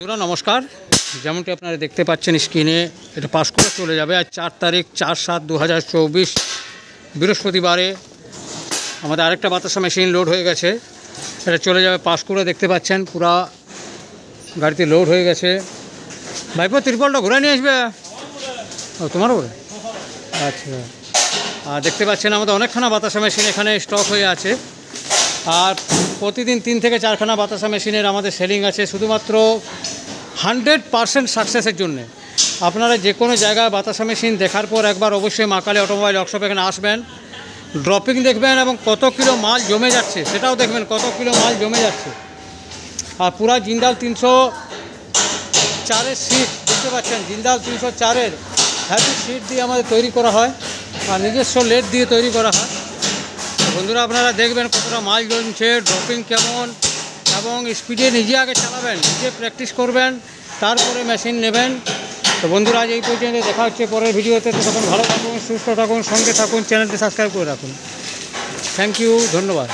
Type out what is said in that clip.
বন্ধুরা নমস্কার, যেমনটি আপনারা দেখতে পাচ্ছেন স্ক্রিনে, এটা পাঁশকুড়া চলে যাবে আজ 4 তারিখ 4/7/2024 বৃহস্পতিবারে। আমাদের আরেকটা বাতাসা মেশিন লোড হয়ে গেছে, এটা চলে যাবে পাঁশকুড়া। দেখতে পাচ্ছেন পুরা গাড়িতে লোড হয়ে গেছে। ভাইপো ত্রিপলটা ঘুরে নিয়ে আসবে। ও তোমার উপরে আচ্ছা। আর দেখতে পাচ্ছেন আমাদের অনেকখানা বাতাসা মেশিন এখানে স্টক হয়ে আছে। আর প্রতিদিন 3 থেকে 4খানা বাতাসা মেশিনের আমাদের সেলিং আছে, শুধুমাত্র 100% সাকসেসের জন্য। আপনারা যে কোনো জায়গায় বাতাসা মেশিন দেখার পর একবার অবশ্যই মা কালী অটোমোবাইল ওয়ার্কশপ এখানে আসবেন, ড্রপিং দেখবেন এবং কত কিলো মাল জমে যাচ্ছে সেটাও দেখবেন, কত কিলো মাল জমে যাচ্ছে। আর পুরা জিন্দাল 304-এর সিট দেখতে পাচ্ছেন, জিন্দাল 304-এর হ্যাভি সিট দিয়ে আমাদের তৈরি করা হয় আর নিজস্ব লেড দিয়ে তৈরি করা হয়। বন্ধুরা আপনারা দেখবেন কতটা মাল জমছে, ড্রপিং কেমন, এবং স্পিডে নিজে আগে চালাবেন, নিজে প্র্যাকটিস করবেন, তারপরে মেশিন নেবেন। তো বন্ধুরা আজ এই পর্যন্ত, দেখা হচ্ছে পরের ভিডিওতে। তো তখন ভালো থাকুন, সুস্থ থাকুন, সঙ্গে থাকুন, চ্যানেলটি সাবস্ক্রাইব করে রাখুন। থ্যাংক ইউ, ধন্যবাদ।